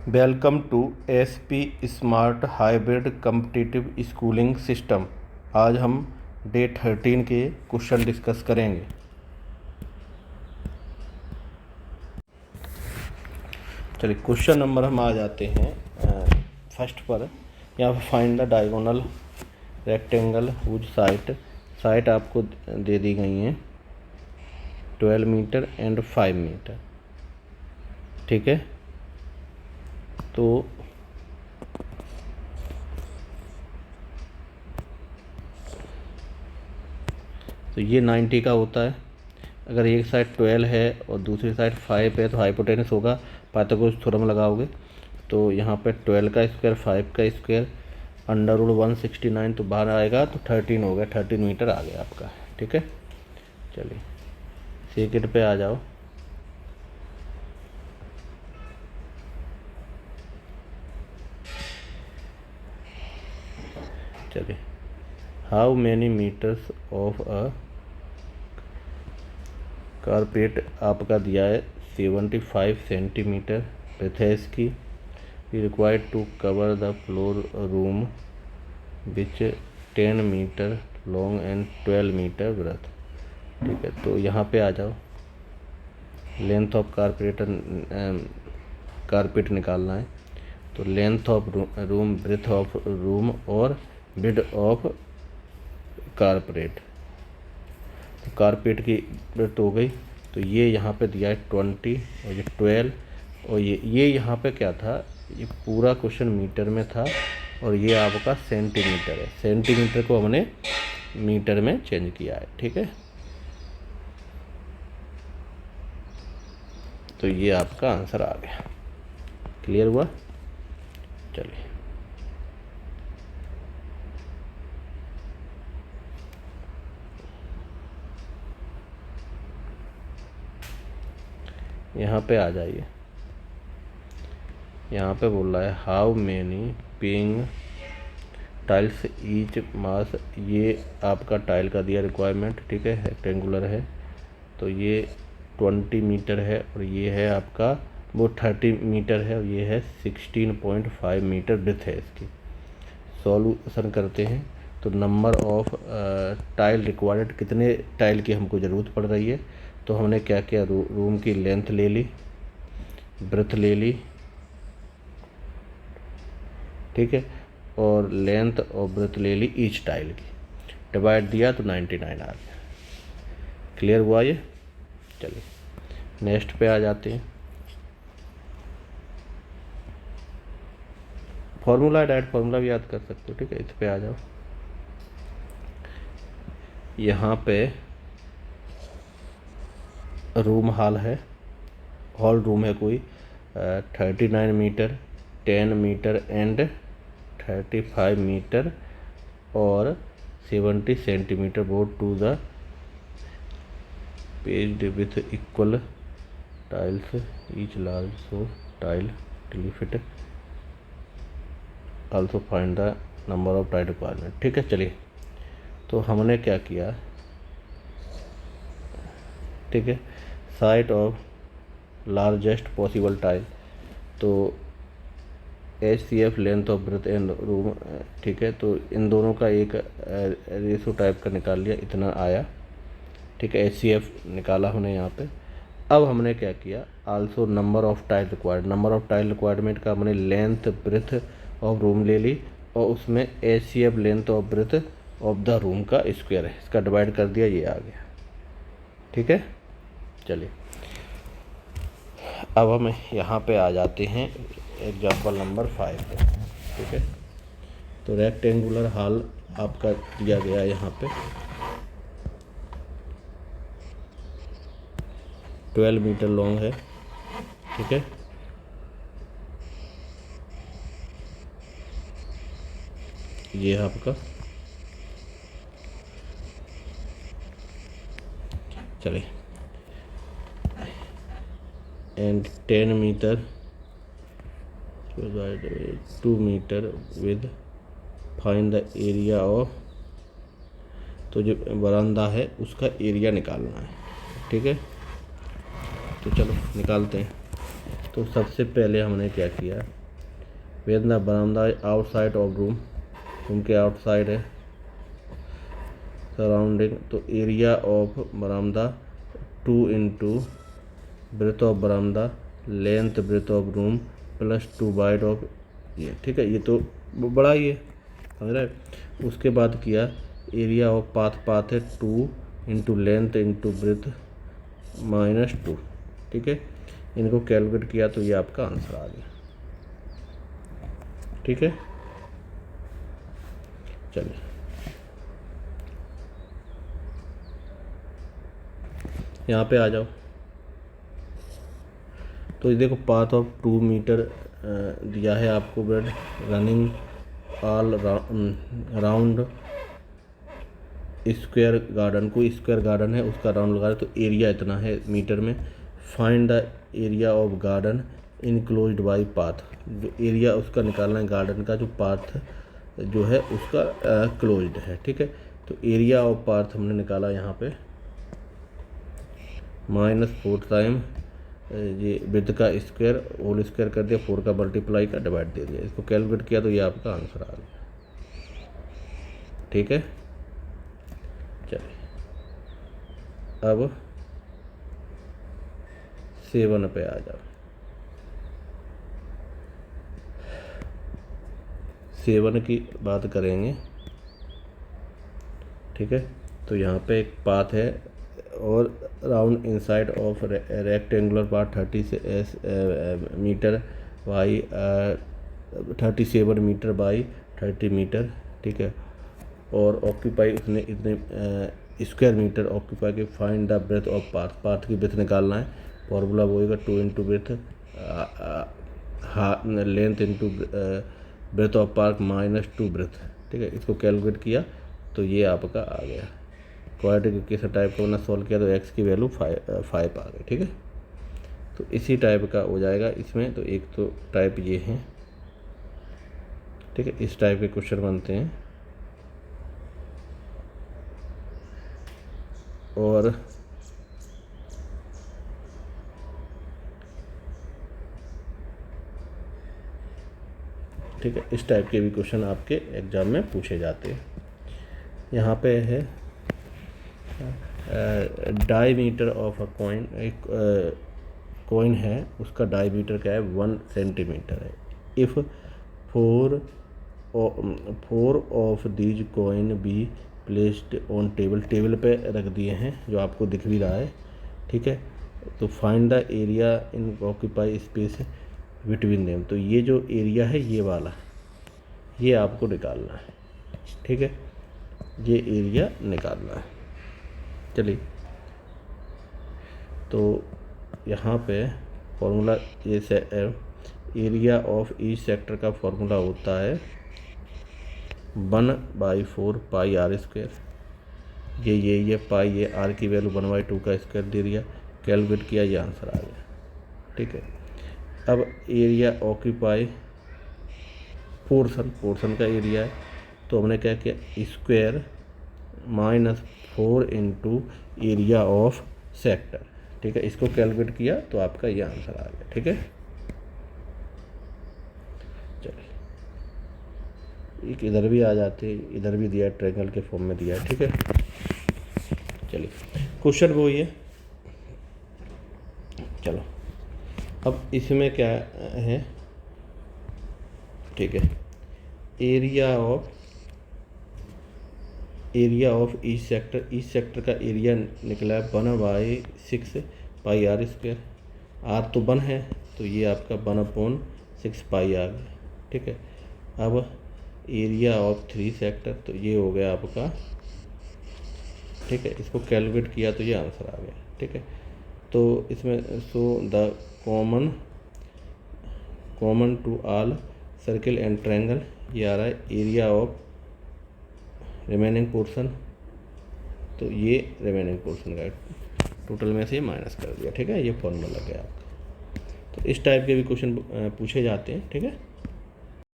Welcome to SP smart hybrid competitive schooling system. आज हम day 13 के क्वेश्चन डिस्कस करेंगे। चलिए क्वेश्चन नंबर हम आ जाते हैं फर्स्ट पर। यहाँ पर find the diagonal rectangle whose side आपको दे दी गई हैं 12 मीटर एंड 5 मीटर। ठीक है, तो ये 90 का होता है। अगर एक साइड 12 है और दूसरी साइड 5 है तो हाइपोटेनस होगा। पाइथागोरस थ्योरम लगाओगे तो यहाँ पे 12 का स्क्वायर 5 का स्क्वायर अंडर रूट 169 तो बाहर आएगा तो 13 हो गया, 13 मीटर आ गया आपका। ठीक है, चलिए सेकंड पे आ जाओ। चलिए how many metres of a carpet आपका दिया है 75 सेंटीमीटर विड्थ है इसकी। Required to cover the floor room which 10 metre long and 12 metre breadth. ठीक है, तो यहाँ पे आ जाओ। लेंथ ऑफ कारपेट निकालना है तो length of room, breadth of room और विड्थ ऑफ कारपेट। तो कारपेट की ब्रेथ हो गई, तो ये यहाँ पे दिया है 20 और ये 12 और ये यहाँ पे क्या था, ये पूरा क्वेश्चन मीटर में था और ये आपका सेंटीमीटर है। सेंटीमीटर को हमने मीटर में चेंज किया है। ठीक है, तो ये आपका आंसर आ गया। क्लियर हुआ? चलिए यहाँ पे आ जाइए। यहाँ पे बोल रहा है how many pink tiles each mass. ये आपका टाइल का दिया रिक्वायरमेंट। ठीक है, रेक्टेंगुलर है तो ये 20 मीटर है और ये है आपका वो 30 मीटर है और ये है 16.5 मीटर ब्रेथ है इसकी। सॉल्यूशन करते हैं तो नंबर ऑफ टाइल रिक्वायर्ड, कितने टाइल की हमको ज़रूरत पड़ रही है। तो हमने क्या किया, रूम की लेंथ ले ली, ब्रेथ ले ली। ठीक है, और लेंथ और ब्रेथ ले ली ईच टाइल की, डिवाइड दिया तो 99 आ गया। क्लियर हुआ ये? चलिए नेक्स्ट पे आ जाते हैं। फॉर्मूला, डायरेक्ट फॉर्मूला भी याद कर सकते हो। ठीक है, इस पे आ जाओ। यहाँ पे रूम हॉल है, हॉल रूम है कोई 39 मीटर, 10 मीटर एंड 35 मीटर और 70 centimetre board to the page with equal tiles each large so tile fit also find the number of tile requirement. ठीक है, चलिए तो हमने क्या किया। ठीक है, side of largest possible tile, तो HCF length of breadth and room. ठीक है, तो इन दोनों का एक रेशो टाइप का निकाल लिया, इतना आया। ठीक है, HCF निकाला हमने यहाँ पे। अब हमने क्या किया, also number of tile required, number of tile requirement का हमने लेंथ ब्रेथ ऑफ रूम ले ली और उसमें HCF length of breadth of the room का स्क्वायर है, इसका डिवाइड कर दिया, ये आ गया। ठीक है, चलिए अब हम यहाँ पे आ जाते हैं एग्जाम्पल नंबर 5 पे। ठीक है, तो रेक्टेंगुलर हॉल आपका दिया गया यहाँ पे 12 मीटर लॉन्ग है। ठीक है, ये है आपका। चलिए and 10 metre 2 metre with find the area of, तो जो बरामदा है उसका एरिया निकालना है। ठीक है, तो चलो निकालते हैं। तो सबसे पहले हमने क्या किया, वेन द बरामदा आउटसाइड ऑफ रूम के आउटसाइड है, सराउंडिंग, तो एरिया ऑफ बरामदा 2 इंटू ब्रेथ ऑफ बरामदा length breadth of room plus 2 wide of ये, ठीक है, ये तो बड़ा ही है, समझ रहे। उसके बाद किया एरिया ऑफ पाथ है 2 इंटू लेंथ इंटू ब्रेथ -2, ठीक है, इनको कैलकुलेट किया तो ये आपका आंसर आ गया, ठीक है। चलिए यहाँ पे आ जाओ। तो ये देखो पाथ ऑफ 2 मीटर दिया है आपको, bread running all round square garden, कोई स्क्वायर गार्डन है उसका राउंड लगा रहे, तो एरिया इतना है मीटर में। Find the area of garden enclosed bye path, जो एरिया उसका निकालना है गार्डन का, जो पाथ जो है उसका क्लोज्ड है, ठीक है। तो एरिया ऑफ पाथ हमने निकाला यहाँ पे -4 टाइम ये विड्थ का स्क्वायर होल स्क्वायर कर दिया, 4 का मल्टीप्लाई का डिवाइड दे दिया, इसको कैलकुलेट किया तो ये आपका आंसर आ गया, ठीक है। चलिए अब 7 पे आ जाओ। 7 की बात करेंगे, ठीक है। तो यहाँ पे एक पाथ है और round inside of rectangular part 30 metre by 37 metre by 30 metre, ठीक है। और ऑक्यूपाई उसने इतने स्क्वायर मीटर ऑक्यूपाई के। Find the breadth of path की ब्रेथ निकालना है, फॉर्मूला वो होगा 2 into breadth length into breadth of park -2 breadth, ठीक है। इसको कैलकुलेट किया तो ये आपका आ गया। क्वाड्रेटिक इक्वेशन टाइप को ना सॉल्व किया तो एक्स की वैल्यू 5 आ गई, ठीक है। तो इसी टाइप का हो जाएगा इसमें। तो एक तो टाइप ये है, ठीक है, इस टाइप के क्वेश्चन बनते हैं। और ठीक है, इस टाइप के भी क्वेश्चन आपके एग्जाम में पूछे जाते हैं। यहाँ पे है डायमीटर ऑफ अ कॉइन, एक कॉइन है उसका डायमीटर क्या है 1 सेंटीमीटर है। If 4 of these coin be placed on table पे रख दिए हैं जो आपको दिख भी रहा है, ठीक है। तो find the area in occupy space between them, तो ये जो एरिया है ये वाला, ये आपको निकालना है, ठीक है, ये एरिया निकालना है। चलिए तो यहाँ पे फॉर्मूला ये एरिया ऑफ ईच सेक्टर का फॉर्मूला होता है 1/4 पाई आर स्क्वायर। ये पाई, ये आर की वैल्यू 1/2 का स्क्वायर दे दिया, कैलकुलेट किया, ये आंसर आ गया, ठीक है। अब एरिया ऑक्यूपाई पोर्शन का एरिया है, तो हमने क्या किया square -4 into area of sector, ठीक है। इसको कैलकुलेट किया तो आपका ये आंसर आ गया, ठीक है। चलिए एक इधर भी आ जाते, इधर भी दिया ट्रायंगल के फॉर्म में दिया है, ठीक है। चलिए क्वेश्चन वो ये, चलो अब इसमें क्या है, ठीक है, एरिया ऑफ ईच सेक्टर का एरिया निकला है 1/6 पाई आर स्क्वायर। आर तो 1 है तो ये आपका 1/6 पाई आ गया, ठीक है। अब एरिया ऑफ 3 सेक्टर, तो ये हो गया आपका, ठीक है। इसको कैलकुलेट किया तो ये आंसर आ गया, ठीक है। तो इसमें so the common to all circle and triangle, ये आ रहा है एरिया ऑफ रिमेनिंग पोर्शन, तो ये रिमेनिंग पोर्शन का टोटल में से माइनस कर दिया, ठीक है। ये फॉर्मूला लग गया आपका। तो इस टाइप के भी क्वेश्चन पूछे जाते हैं, ठीक है।